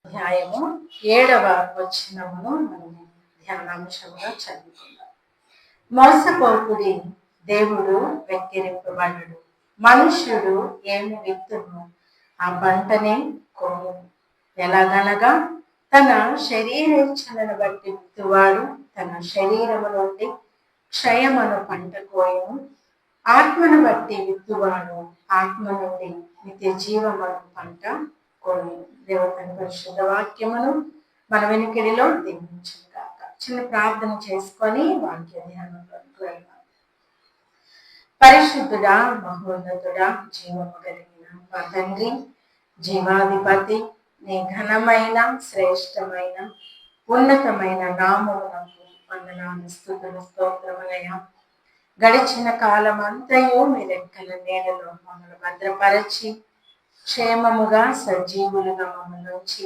అధ్యాయము 7వ వచనమును మనము ధ్యానాంశముగా చదువుకుందాం. మోసపోకుడి, దేవుడు వెక్కిరింపబడడు. మనుష్యుడు ఏమి విత్తును ఆ పంటనే కోయును. ఎలాగనగా తన శరీరేచ్ఛలను బట్టి విత్తువాడు తన శరీరము నుండి క్షయమను పంట కోయును. ఆత్మను బట్టి విత్తువాడు ఆత్మ నుండి నిత్య జీవమను పంట కోయును. దేవుని పరిశుద్ధ వాక్యమును మన వెనుకడిలో దీవించును గాక. చిన్న ప్రార్థన చేసుకొని వాక్య ధ్యానంలోకి వెళ్దాం. పరిశుద్ధుడా, మహోన్నతుడా, జీవము కలిగిన మా తండ్రి, జీవాధిపతి, నీ ఘనమైన శ్రేష్టమైన ఉన్నతమైన నామమునకు వందనాలు, స్తుతులు, స్తోత్రములయ్యా. గడిచిన కాలం అంతయు మీ రెక్కల నీడలో మమ్మల్ని భద్రపరచి క్షేమముగా సజీవులుగా మమ్మల్ని ఉంచి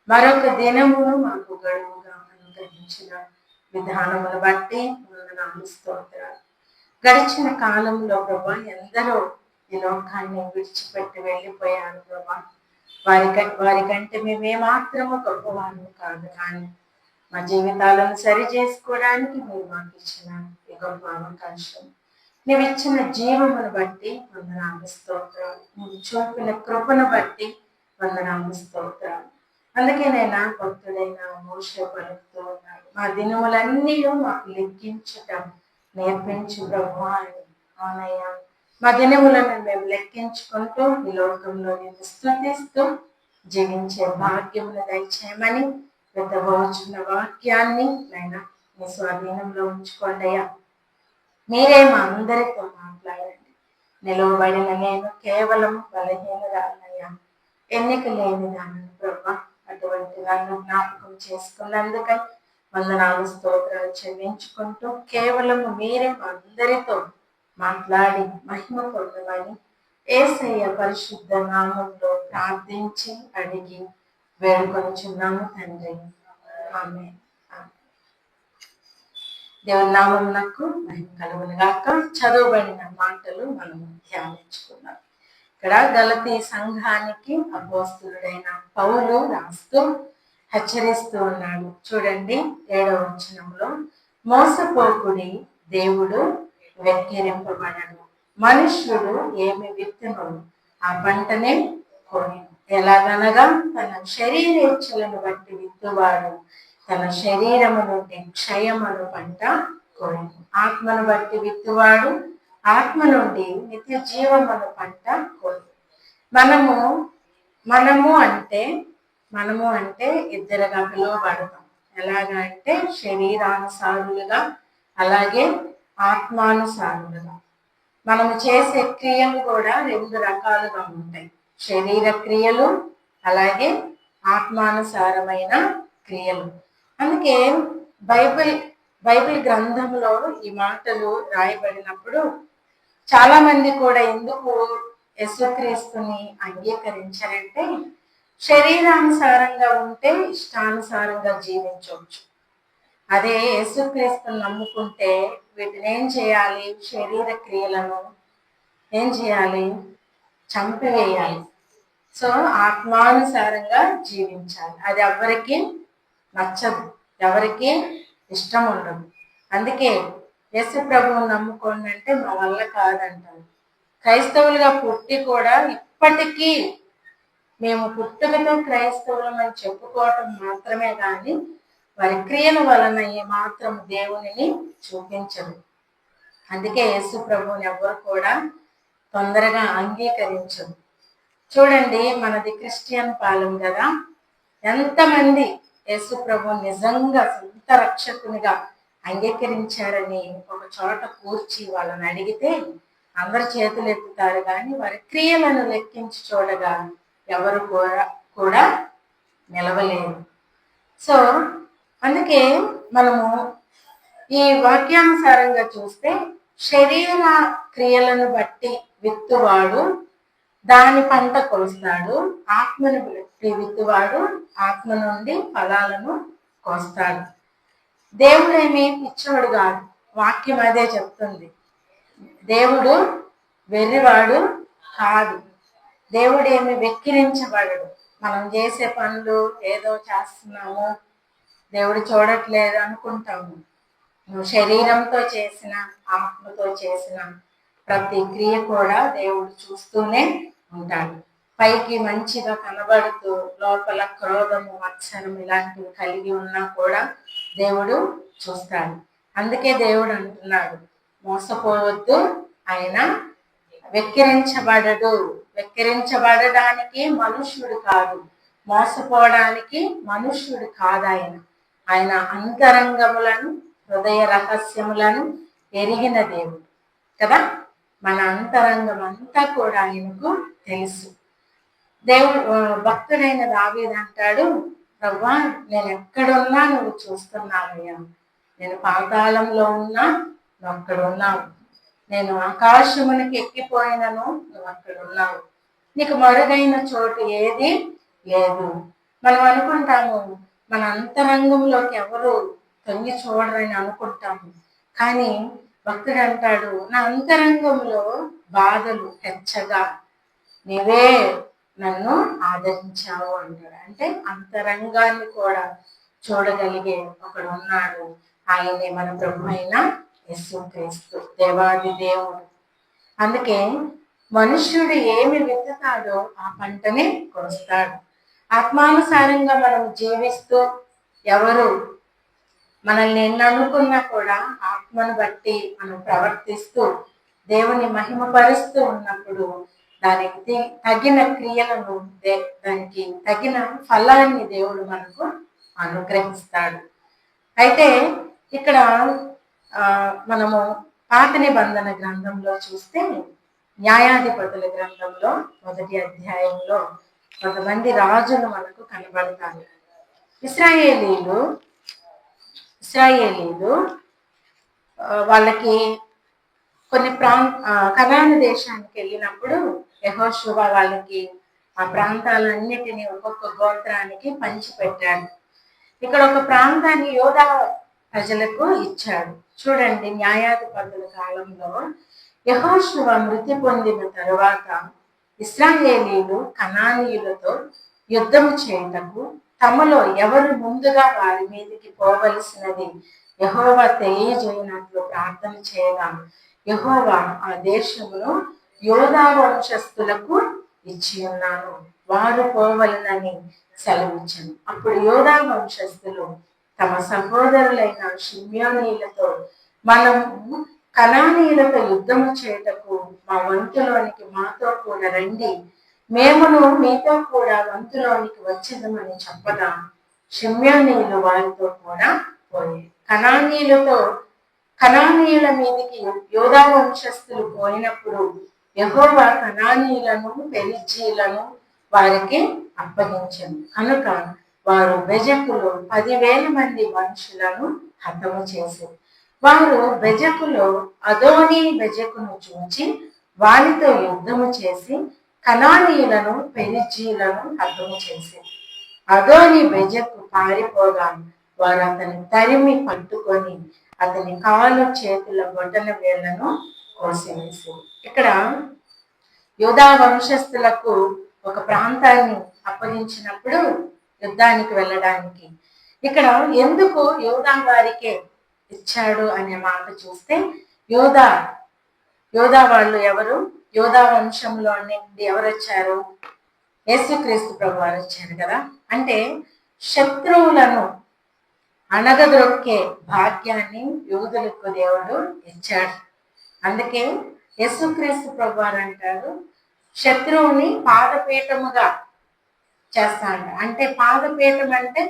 మరొక దినమును మాకు గడువుగా అనుగ్రహించిన విధానమును బట్టి వందనాలు, స్తోత్రాలు. గడిచిన కాలంలో ప్రభా ఎందరో ఈ లోకాన్ని విడిచిపెట్టి వెళ్ళిపోయారు ప్రభా. వారికంటే మేమేమాత్రము గొప్పవారు కాదు, కానీ మా జీవితాలను సరి చేసుకోవడానికి మీరు మాకు ఇచ్చిన ఈ గొప్ప అవకాశం, నువ్వు ఇచ్చిన జీవమును బట్టి వందనాలు, స్తోత్రాలు. నువ్వు చూపిన కృపను బట్టి వందనాలు, స్తోత్రాలు. అందుకే నేను భక్తుడైన మోషే పలుకుతూ ఉన్నాడు, మా దినములన్నీ మాకు లెక్కించటం నేర్పించు ప్రభు అని. అవునయ్యా, మా దినములను మేము లెక్కించుకుంటూ ఈ లోకంలో నేను స్తుతిస్తూ జీవించే భాగ్యమును దయచేయమని పెద్దవచ్చిన వాక్యాన్ని నైనా మీ స్వాధీనంలో ఉంచుకోండి అయ్యా. మీరే మా అందరితో మాట్లాడండి. నిలవబడిన నేను కేవలం బలహీనురాలయ్యా, ఎన్నిక లేని దానిని ప్రభా. అటువంటి నన్ను జ్ఞాపకం చేసుకున్నందుకై వందనాలు, స్తోత్రాలు చెల్లించుకుంటూ కేవలం మీరే మా అందరితో మాట్లాడి మహిమ పొందమని యేసయ్య పరిశుద్ధ నామంలో ప్రార్థించి అడిగి వేడుకొనుచున్నాము తండ్రి, ఆమేన్. దేవుని నామమునకు మహిమ కలుగును గాక. చదవబడిన మాటలు మనము ధ్యానించుకున్నాం. ఇక్కడ గలతీ సంఘానికి అపోస్తలుడైన పౌలు రాస్తూ హెచ్చరిస్తూ ఉన్నాడు. చూడండి 7వ వచనంలో, మోసపోకుడి, దేవుడు వెక్కిరింపబడడు. మనుష్యుడు ఏమి విత్తును ఆ పంటనే కోయును. ఎలాగనగా తన శరీరేచ్ఛలను బట్టి విత్తువాడు తన శరీరము నుండి క్షయమను పంట కోయును. ఆత్మను బట్టి విత్తువాడు ఆత్మ నుండి నిత్య జీవమను పంట కోయును. మనము అంటే ఇద్దరుగా పిలువబడతాం. ఎలాగా అంటే శరీరానుసారులుగా, అలాగే ఆత్మానుసారులుగా. మనము చేసే క్రియలు కూడా 2 రకాలుగా ఉంటాయి. శరీర క్రియలు, అలాగే ఆత్మానుసారమైన క్రియలు. అందుకే బైబిల్ గ్రంథంలో ఈ మాటలు రాయబడినప్పుడు చాలా మంది కూడా ఎందుకు యేసుక్రీస్తుని అంగీకరించారంటే, శరీరానుసారంగా ఉంటే ఇష్టానుసారంగా జీవించవచ్చు. అదే యేసుక్రీస్తుని నమ్ముకుంటే వీటిని ఏం చేయాలి? శరీర క్రియలను ఏం చేయాలి? చంపివేయాలి. సో ఆత్మానుసారంగా జీవించాలి. అది ఎవరికి నచ్చదు, ఎవరికి ఇష్టం ఉండదు. అందుకే యేసు ప్రభువుని నమ్ముకోండి అంటే మా వల్ల కాదంటారు. క్రైస్తవులుగా పుట్టి కూడా ఇప్పటికీ మేము పుట్టుకతో క్రైస్తవులం అని చెప్పుకోవటం మాత్రమే కానీ వారి క్రియల వలన ఏమాత్రం దేవునిని చూపించదు. అందుకే యేసు ప్రభువుని ఎవరు కూడా తొందరగా అంగీకరించదు. చూడండి, మనది క్రిస్టియన్ పాలెం కదా. ఎంతమంది యేసు ప్రభువుని నిజంగా సొంత రక్షకునిగా అంగీకరించారని ఒక చోట కూర్చి వాళ్ళని అడిగితే అందరు చేతులు ఎత్తుతారు, కానీ వారి క్రియలను లెక్కించి చూడగా ఎవరు కూడా నిలవలేరు. సో అందుకే మనము ఈ వాక్యానుసారంగా చూస్తే శరీర క్రియలను బట్టి విత్తువాడు దాని పంట కోస్తాడు, ఆత్మను బట్టి విత్తువాడు ఆత్మ నుండి ఫలాలను కోస్తాడు. దేవుడేమి పిచ్చోడు కాదు, వాక్యం అదే చెప్తుంది. దేవుడు వెర్రివాడు కాదు, దేవుడేమి వెక్కిరించబడడు. మనం చేసే పనులు ఏదో చేస్తున్నాము, దేవుడు చూడట్లేదు అనుకుంటాము. నువ్వు శరీరంతో చేసిన, ఆత్మతో చేసిన ప్రతి క్రియ కూడా దేవుడు చూస్తూనే ఉంటాడు. పైకి మంచిగా కనబడుతూ లోపల క్రోధము, మత్సరం ఇలాంటివి కలిగి ఉన్నా కూడా దేవుడు చూస్తాడు. అందుకే దేవుడు అంటున్నాడు, మోసపోవద్దు, ఆయన వెక్కిరించబడడు. వెక్కిరించబడడానికి మనుష్యుడు కాదు, మోసపోవడానికి మనుష్యుడు కాదు. ఆయన అంతరంగములను, హృదయ రహస్యములను ఎరిగిన దేవుడు కదా. మన అంతరంగం అంతా కూడా ఆయనకు తెలుసు. దేవుడు భక్తుడైన దావీదు అంటాడు, ప్రభువా నేను ఎక్కడున్నా నువ్వు చూస్తున్నావయ్యా. నేను పాతాళంలో ఉన్నా నువ్వు అక్కడ ఉన్నావు. నేను ఆకాశమునికి ఎక్కిపోయినను నువ్వు అక్కడ ఉన్నావు. నీకు మరుగైన చోటు ఏది లేదు. మనం అనుకుంటాము మన అంతరంగంలోకి ఎవరు తొంగి చూడరని అనుకుంటాము. కానీ భక్తుడు అంటాడు, నా అంతరంగంలో బాధలు హెచ్చగా నీవే నన్ను ఆదరించావు అంటాడు. అంటే అంతరంగాన్ని కూడా చూడగలిగే ఒకడు ఉన్నాడు. ఆయనే మన ప్రభు అయిన యేసుక్రీస్తు, దేవాది దేవుడు. అందుకే మనుష్యుడు ఏమి విత్తుతాడో ఆ పంటనే కోస్తాడు. ఆత్మానుసారంగా మనం జీవిస్తూ ఎవరు మనల్ని ఎన్ని అనుకున్నా కూడా ఆత్మను బట్టి మనం ప్రవర్తిస్తూ దేవుని మహిమపరుస్తూ ఉన్నప్పుడు దానికి తగిన క్రియలను, దానికి తగిన ఫలాన్ని దేవుడు మనకు అనుగ్రహిస్తాడు. అయితే ఇక్కడ మనము పాత నిబంధన గ్రంథంలో చూస్తే, న్యాయాధిపతుల గ్రంథంలో 1వ అధ్యాయంలో కొంతమంది రాజులు మనకు కనబడతారు. ఇశ్రాయేలీలు వాళ్ళకి కొన్ని కనాను దేశానికి వెళ్ళినప్పుడు యెహోషువ వాళ్ళకి ఆ ప్రాంతాలన్నిటినీ ఒక్కొక్క గోత్రానికి పంచిపెట్టాడు. ఇక్కడ ఒక ప్రాంతాన్ని యోధా ప్రజలకు ఇచ్చాడు. చూడండి, న్యాయాధిపతుల కాలంలో యెహోషువ మృతి పొందిన తరువాత ఇశ్రాయేలీలు కనానీయులతో యుద్ధం చేయుటకు తమలో ఎవరు ముందుగా వారి మీదకి పోవలసినది యెహోవా తెలియజేయనట్లు ప్రార్థన చేయగా యెహోవా ఆ దేశమును యోధా వంశస్థులకు ఇచ్చి ఉన్నాను, వారు పోవలనని సెలవిచ్చాను. అప్పుడు యోధా వంశస్థులు తమ సహోదరులైన షిమ్యోనీయులతో, మనము కనానీయులతో యుద్ధము చేయుటకు మా వంతులోనికి మాతో కూడా రండి, మేమును మీతో కూడా వంతులోనికి వచ్చేదమని చెప్పగా షిమ్యోనీయులు వారితో కూడా పోయి కనానీయుల మీదకి యోధా వంశస్థులు పోయినప్పుడు యెహోవా కనానీయులను, పెరిజ్జీలను వారికి అప్పగించారు. కనుక వారు బెజకులు 10,000 మంది మనుషులను హతము చేశారు. వారు బెజకులో అదోని బెజకును చూచి వారితో యుద్ధము చేసి కనానీయులను, పెరిజ్జీలను హతము చేశారు. అదోని బెజకు పారిపోగా వారు అతని తరిమి పట్టుకొని అతని కాళ్ళు, చేతుల బొటన వేళ్లను కోసివేశారు. ఇక్కడ యోధా వంశస్థులకు ఒక ప్రాంతాన్ని అప్పగించినప్పుడు యుద్ధానికి వెళ్ళడానికి, ఇక్కడ ఎందుకు యోధా వారికే ఇచ్చాడు అనే మాట చూస్తే, యోధా వాళ్ళు ఎవరు? యోధా వంశంలో నుండి ఎవరు వచ్చారు? యేసుక్రీస్తు ప్రభు వారు వచ్చారు కదా. అంటే శత్రువులను అణగదొక్కే భాగ్యాన్ని యూదులకు దేవుడు ఇచ్చాడు. అందుకే యేసుక్రీస్తు ప్రభు వారు అంటారు, శత్రువుని పాదపీఠముగా చేస్తాడు. అంటే పాదపీఠం అంటే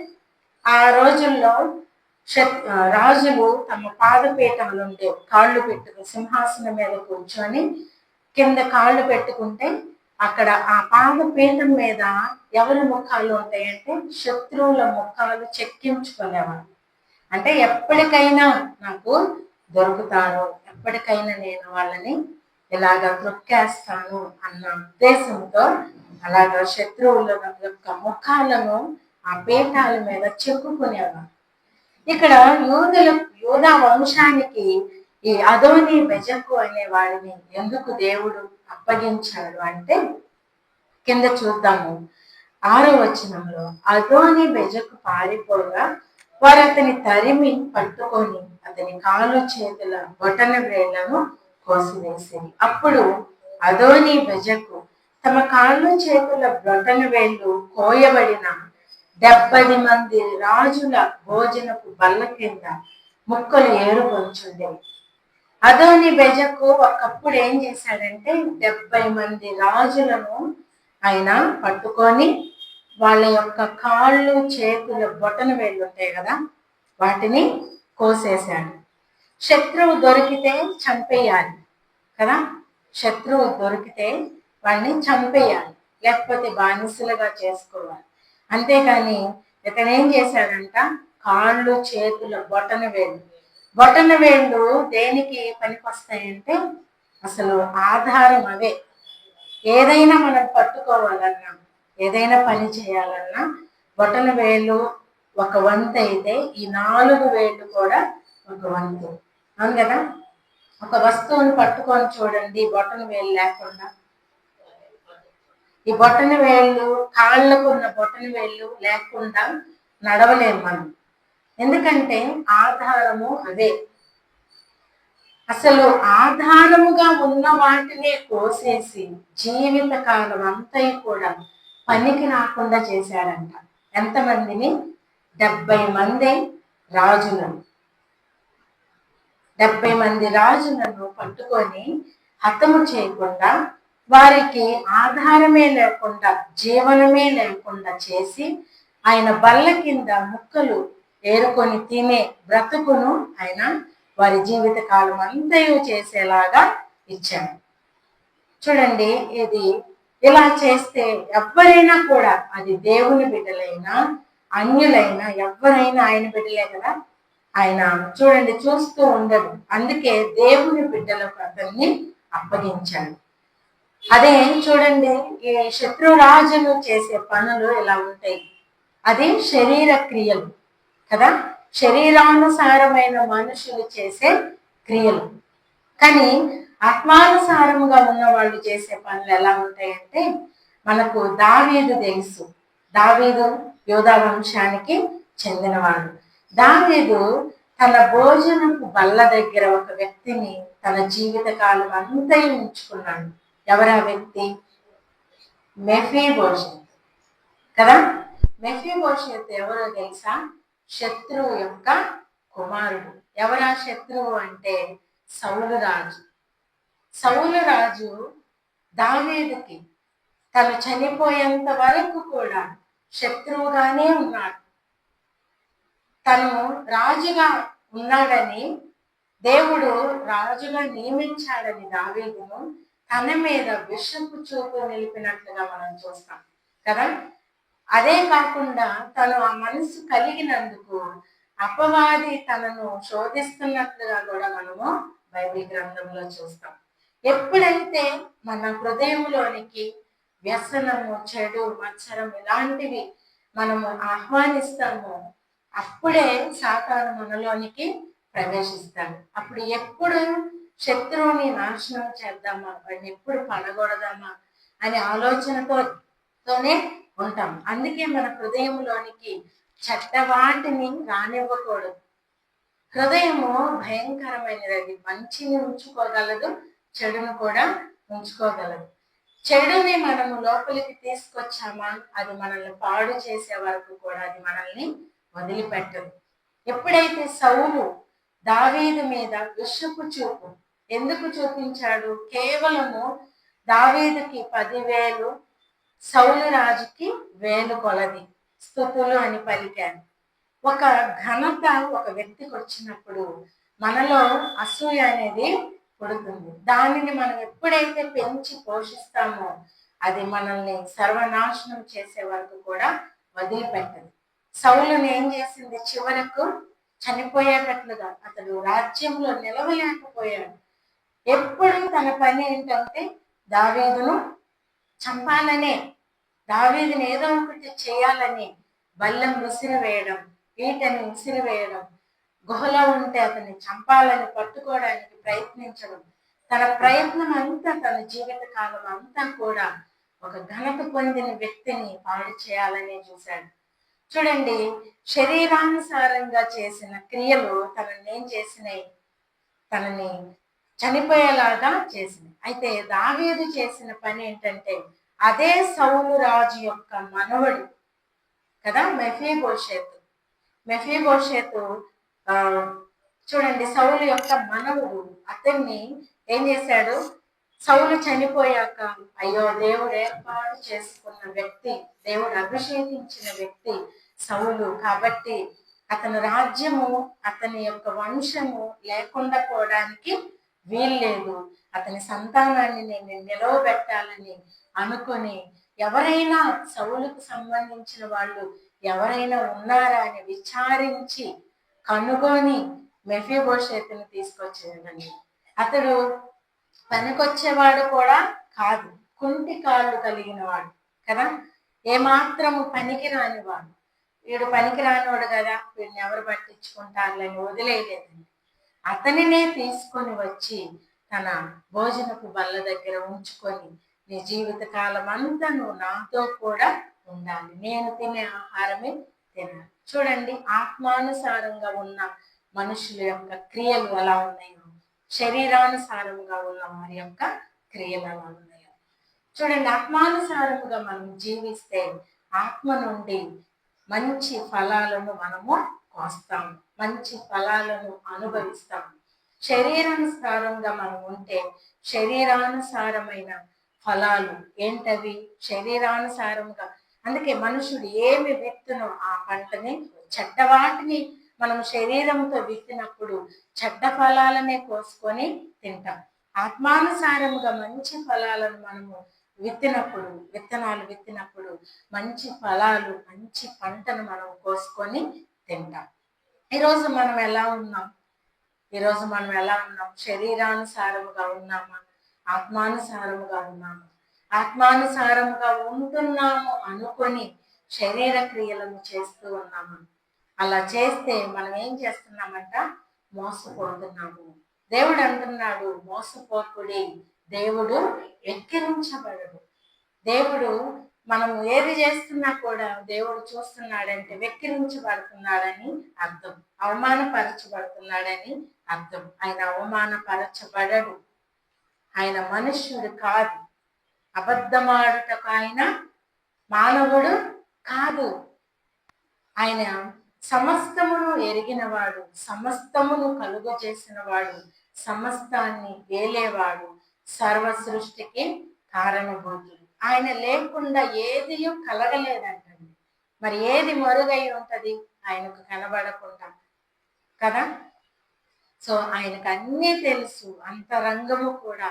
ఆ రోజుల్లో రాజులు తమ పాదపీఠములు ఉండే కాళ్ళు పెట్టుకుని సింహాసనం మీద కూర్చొని కింద కాళ్ళు పెట్టుకుంటే అక్కడ ఆ పాదపీఠం మీద ఎవరి ముఖాలు ఉంటాయంటే శత్రువుల ముఖాలు చెక్కించుకునేవారు. అంటే ఎప్పటికైనా నాకు దొరుకుతాను, ఎప్పటికైనా నేను వాళ్ళని ఇలాగా త్రొక్కేస్తాను అన్న ఉద్దేశంతో అలాగా శత్రువుల యొక్క ముఖాలను ఆ పీఠాల మీద చెక్కుకునేవారు. ఇక్కడ యోధా వంశానికి ఈ అదోని బెజకు అనే వాడిని ఎందుకు దేవుడు అప్పగించాడు అంటే, కింద చూద్దాము. 6వ వచనంలో అదోని బెజకు పారిపోగా వారు అతని తరిమి పట్టుకొని అతని కాలు చేతుల బొటన వేళ్లను కోసివేసింది. అప్పుడు అదోని బెజకు తమ కాళ్ళు చేతుల బొటన వేళ్లు కోయబడిన 70 మంది రాజుల భోజనపు బల్ల కింద ముక్కలు ఏరుకొంచుండేవి. అదోని బెజకు ఒకప్పుడు ఏం చేశాడంటే 70 మంది రాజులను ఆయన పట్టుకొని వాళ్ళ యొక్క కాళ్ళు చేతుల బొటన వేళ్ళు ఉంటాయి కదా, వాటిని కోసేశాడు. శత్రువు దొరికితే చంపేయాలి కదా, శత్రువు దొరికితే వాడిని చంపేయాలి, లేకపోతే బానిసలుగా చేసుకోవాలి. అంతేగాని ఇతను ఏం చేశాడంట, కాళ్ళు చేతుల బొటన వేళ్ళు దేనికి పనికొస్తాయంటే అసలు ఆధారం అవే. ఏదైనా మనం పట్టుకోవాలన్నా, ఏదైనా పని చేయాలన్నా బొటన వేళ్ళు ఒక వంతు అయితే ఈ 4 వేళ్ళు కూడా ఒక వంతు. అవును కదా. ఒక వస్తువుని పట్టుకొని చూడండి బొటన వేలు లేకుండా, ఈ బొటన వేళ్ళు కాళ్ళకు ఉన్న బొటన వేళ్ళు లేకుండా నడవలేము మనం. ఎందుకంటే ఆధారము అదే. అసలు ఆధారముగా ఉన్న వాటినే కోసేసి జీవిత కాలం అంతా కూడా పనికి రాకుండా చేశారంట. ఎంతమందిని? 70 మంది రాజులను. 70 మంది రాజులను పట్టుకొని హతము చేయకుండా, వారికి ఆధారమే లేకుండా, జీవనమే లేకుండా చేసి ఆయన బల్ల కింద ముక్కలు ఏరుకొని తినే బ్రతుకును ఆయన వారి జీవిత కాలం అంతయు చేసేలాగా ఇచ్చాడు. చూడండి, ఇది ఇలా చేస్తే ఎవరైనా కూడా, అది దేవుని బిడ్డలైనా అన్యులైనా ఎవరైనా ఆయన బిడ్డలే కదా. ఆయన చూడండి చూస్తూ ఉండడు. అందుకే దేవుని బిడ్డలకు అతన్ని అప్పగించాడు. అదే చూడండి, ఈ శత్రురాజులు చేసే పనులు ఇలా ఉంటాయి. అది శరీర క్రియలు కదా, శరీరానుసారమైన మనుషులు చేసే క్రియలు. కానీ ఆత్మానుసారముగా ఉన్న వాళ్ళు చేసే పనులు ఎలా ఉంటాయంటే, మనకు దావీదు తెలుసు. దావీదు యోధా వంశానికి చెందినవాడు. దావీదు తన భోజనపు బల్ల దగ్గర ఒక వ్యక్తిని తన జీవిత కాలం అంతా ఉంచుకున్నాడు. ఎవరా వ్యక్తి? మెఫీబోషెత్ కదా. మెఫీబోషెత్ ఎవరో తెలుసా? శత్రువు యొక్క కుమారుడు. ఎవరా శత్రువు అంటే సౌలు రాజు. సౌలు రాజు దావీదుకి తను చనిపోయేంత వరకు కూడా శత్రువుగానే ఉన్నాడు. తను రాజుగా ఉన్నాడని, దేవుడు రాజుగా నియమించాడని దావీదును తన మీద విషపు చూపు నిలిపినట్లుగా మనం చూస్తాం కదా. అదే కాకుండా తను ఆ మనసు కలిగినందుకు అపవాది తనను శోధిస్తున్నట్లుగా కూడా మనము బైబిల్ గ్రంథంలో చూస్తాం. ఎప్పుడైతే మన హృదయంలోనికి వ్యసనము, చెడు, మత్సరం ఇలాంటివి మనము ఆహ్వానిస్తామో అప్పుడే సాతాను మనలోనికి ప్రవేశిస్తాడు. అప్పుడు ఎప్పుడు శత్రువుని నాశనం చేద్దామా, వాడిని ఎప్పుడు పడగొడదామా అనే ఆలోచనతోనే ఉంటాం. అందుకే మన హృదయంలోనికి చెడ్డవాటిని రానివ్వకూడదు. హృదయము భయంకరమైనది. అది మంచిని ఉంచుకోగలదు, చెడును కూడా ఉంచుకోగలదు. చెడుని మనము లోపలికి తీసుకొచ్చామా, అది మనల్ని పాడు చేసే వరకు కూడా అది మనల్ని వదిలిపెట్టదు. ఎప్పుడైతే సౌలు దావీదు మీద విషపు చూపు ఎందుకు చూపించాడు? కేవలము దావీదుకి 10,000, సౌలు రాజుకి 1000 కొలది స్తుతులు అని పలికాను. ఒక ఘనత ఒక వ్యక్తికి వచ్చినప్పుడు మనలో అసూయ అనేది పుడుతుంది. దానిని మనం ఎప్పుడైతే పెంచి పోషిస్తామో అది మనల్ని సర్వనాశనం చేసే వరకు కూడా వదిలిపెట్టదు. సౌలుని ఏం చేసింది? చివరకు చనిపోయేటట్లుగా అతడు రాజ్యంలో నిలవలేకపోయాడు. ఎప్పుడు తన పని ఏంటంటే దావీదును చంపాలనే, దావీదుని ఏదో ఒకటి చేయాలని బల్లెం విసిరివేయడం, ఈటని విసిరివేయడం, గుహలో ఉంటే అతన్ని చంపాలని పట్టుకోవడానికి ప్రయత్నించడం. తన ప్రయత్నం అంతా, తన జీవిత కాలం అంతా కూడా ఒక ఘనత పొందిన వ్యక్తిని పాడు చేయాలని చూశాడు. చూడండి, శరీరానుసారంగా చేసిన క్రియలు తనని ఏం చేసినాయి? తనని చనిపోయేలాగా చేసినాయి. అయితే దావీదు చేసిన పని ఏంటంటే, అదే సౌలు రాజు యొక్క మనవడు కదా మెఫీబోషెతు. మెఫీబోషెతు ఆ చూడండి, సౌలు యొక్క మనవుడు. అతన్ని ఏం చేశాడు? సౌలు చనిపోయాక, అయ్యో, దేవుడు ఏర్పాటు చేసుకున్న వ్యక్తి, దేవుడు అభిషేకించిన వ్యక్తి సౌలు కాబట్టి అతని రాజ్యము, అతని యొక్క వంశము లేకుండా పోవడానికి వీల్లేదు, అతని సంతానాన్ని నేను నిలవబెట్టాలని అనుకొని ఎవరైనా సౌలుకు సంబంధించిన వాళ్ళు ఎవరైనా ఉన్నారా అని విచారించి కనుగొని మెఫీబోషెతుని తీసుకొచ్చేదండి. అతడు పనికొచ్చేవాడు కూడా కాదు, కుంటి కాళ్ళు కలిగిన వాడు కదా, ఏమాత్రము పనికి రానివాడు. వీడు పనికి రానివాడు కదా, వీడిని ఎవరు పట్టించుకుంటారులని వదిలేయలేదండి. అతనినే తీసుకొని వచ్చి తన భోజనపు బల్ల దగ్గర ఉంచుకొని, నీ జీవిత కాలం అంతా నువ్వు నాతో కూడా ఉండాలి, నేను తినే ఆహారమే తినాలి. చూడండి, ఆత్మానుసారంగా ఉన్న మనుషుల యొక్క క్రియలు ఎలా ఉన్నాయో, శరీరానుసారంగా ఉన్న వారి యొక్క క్రియలు ఎలా ఉన్నాయో చూడండి. ఆత్మానుసారముగా మనం జీవిస్తే ఆత్మ నుండి మంచి ఫలాలను మనము కోస్తాము, మంచి ఫలాలను అనుభవిస్తాము. శరీరానుసారంగా మనం ఉంటే శరీరానుసారమైన ఫలాలు ఏంటవి? శరీరానుసారంగా, అందుకే మనుషుడు ఏమి విత్తునో ఆ పంటని, చెడ్డ వాటిని మనం శరీరంతో విత్తినప్పుడు చెడ్డ ఫలాలనే కోసుకొని తింటాం. ఆత్మానుసారముగా మంచి ఫలాలను మనము విత్తనాలు విత్తినప్పుడు మంచి ఫలాలు, మంచి పంటను మనం కోసుకొని తింటాం. ఈరోజు మనం ఎలా ఉన్నాం? శరీరానుసారముగా ఉన్నామా? ఆత్మానుసారముగా ఉన్నామా? ఆత్మానుసారముగా ఉంటున్నాము అనుకొని శరీర క్రియలను చేస్తూ ఉన్నాము. అలా చేస్తే మనం ఏం చేస్తున్నామంట? మోసపోతున్నాము. దేవుడు అంటున్నాడు, మోసపోకుడి, దేవుడు వెక్కిరించబడడు. దేవుడు మనం ఏది చేస్తున్నా కూడా దేవుడు చూస్తున్నాడంటే వెక్కిరించబడుతున్నాడని అర్థం, అవమానపరచబడుతున్నాడని అర్థం. ఆయన అవమానపరచబడడు, ఆయన మనుష్యుడు కాదు, అబద్ధమాడుటకు ఆయన మానవుడు కాదు. ఆయన సమస్తమును ఎరిగినవాడు, సమస్తమును కలుగజేసినవాడు, సమస్తాన్ని వేలేవాడు, సర్వ సృష్టికి కారణభూతుడు. ఆయన లేకుండా ఏది కలగలేదంటండి. మరి ఏది మరుగై ఉంటది ఆయనకు కనబడకుండా కదా? సో ఆయనకు అన్నీ తెలుసు, అంతరంగము కూడా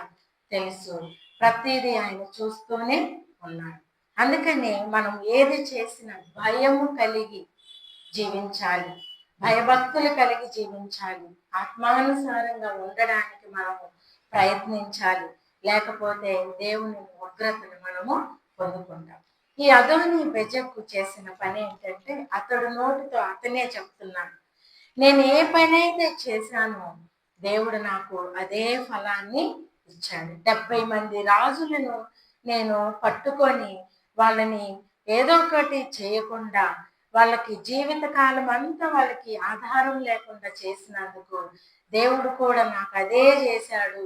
తెలుసు, ప్రతిదీ ఆయన చూస్తూనే ఉన్నాడు. అందుకని మనం ఏది చేసినా భయము కలిగి జీవించాలి, భయభక్తులు కలిగి జీవించాలి, ఆత్మానుసారంగా ఉండడానికి మనము ప్రయత్నించాలి. లేకపోతే దేవుని ఉగ్రతను మనము పొందుకుంటాం. ఈ అదోని బెజకు చేసిన పని ఏంటంటే, అతడు నోటితో అతనే చెప్తున్నాడు, నేను ఏ పని అయితే చేశానో దేవుడు నాకు అదే ఫలాన్ని ఇచ్చాడు. 70 మంది రాజులను నేను పట్టుకొని వాళ్ళని ఏదో ఒకటి చేయకుండా, వాళ్ళకి జీవిత కాలం అంతా వాళ్ళకి ఆధారం లేకుండా చేసినందుకు దేవుడు కూడా నాకు అదే చేశాడు,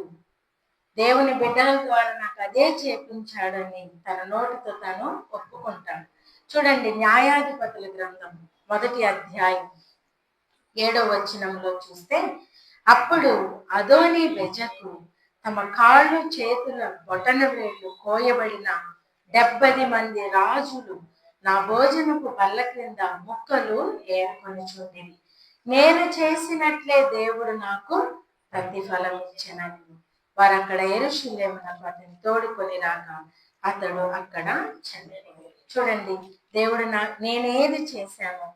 దేవుని బిడ్డల ద్వారా నాకు అదే చేపించాడని తన నోటితో తను ఒప్పుకుంటాడు. చూడండి, న్యాయాధిపతుల గ్రంథం 1వ అధ్యాయం 7వ వచనంలో చూస్తే, అప్పుడు అదోని బెజకు తమ కాళ్ళు చేతుల బొటన వేళ్ళు కోయబడిన 70 మంది రాజులు నా భోజనపు బల్ల క్రింద ముక్కలు ఏరుకొని చూడండి, నేను చేసినట్లే దేవుడు నాకు ప్రతిఫలం ఇచ్చినని. వారు అక్కడ యెరూషలేమునకు అతన్ని తోడుకొని రాగా అతడు అక్కడ చనిపోయాడు. చూడండి, దేవుడు నేనేది చేశానో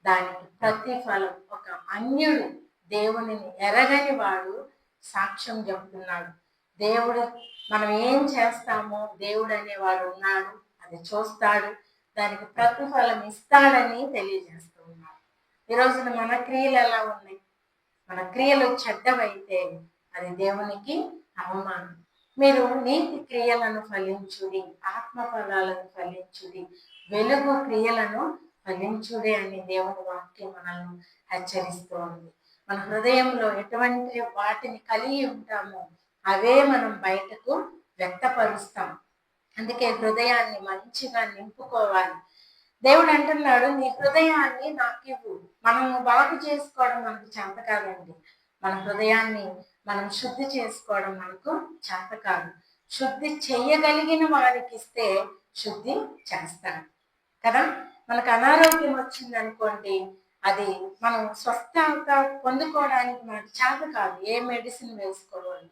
దానికి ప్రతిఫలం, ఒక అన్యుడు, దేవునిని ఎరగని వాడు సాక్ష్యం చెబుతున్నాడు. దేవుడు మనం ఏం చేస్తామో దేవుడు అనేవాడు ఉన్నాడు, అది చూస్తాడు, దానికి ప్రతిఫలం ఇస్తాడని తెలియజేస్తూ ఉన్నాడు. ఈ రోజున మన క్రియలు ఎలా ఉన్నాయి? మన క్రియలు చెడ్డవైతే అది దేవునికి అవమానం. మీరు నీతి క్రియలను ఫలించుడి, ఆత్మ ఫలాలను ఫలించుడి, వెలుగు క్రియలను ఫలించుడి అని దేవుని వాక్యం మనల్ని హెచ్చరిస్తూ ఉంది. మన హృదయంలో ఎటువంటి వాటిని కలిగి ఉంటామో అవే మనం బయటకు వ్యక్తపరుస్తాం. అందుకే హృదయాన్ని మంచిగా నింపుకోవాలి. దేవుడు అంటున్నాడు, నీ హృదయాన్ని నాకు ఇవ్వు. మనం బాగు చేసుకోవడం మనకు చేత కాదండి. మన హృదయాన్ని మనం శుద్ధి చేసుకోవడం మనకు చేత కాదు. శుద్ధి చెయ్యగలిగిన వారికి ఇస్తే శుద్ధి చేస్తాడు కదా. మనకు అనారోగ్యం వచ్చింది అనుకోండి, అది మనం స్వస్థత పొందుకోవడానికి మనకు చేత కాదు. ఏ మెడిసిన్ వేసుకోవాలి,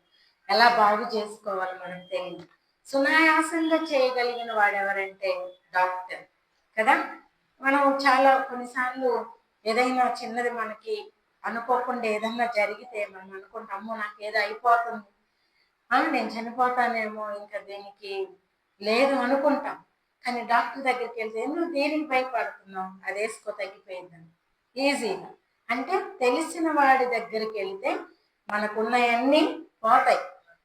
ఎలా బాగు చేసుకోవాలో మనకు తెలియదు. సునాయాసంగా చేయగలిగిన వాడు ఎవరంటే డాక్టర్ కదా. మనం చాలా కొన్నిసార్లు ఏదైనా చిన్నది మనకి అనుకోకుండా ఏదన్నా జరిగితే మనం అనుకుంటాం, అమ్మో నాకు ఏదో అయిపోతుంది, నేను చనిపోతానేమో, ఇంకా దీనికి లేదు అనుకుంటాం. కానీ డాక్టర్ దగ్గరికి వెళ్తే ఎందుకు దేనికి భయపడుతున్నాం, అది వేసుకో తగ్గిపోయిందని ఈజీగా. అంటే తెలిసిన వాడి దగ్గరికి వెళ్తే మనకున్నవన్నీ పోతాయి.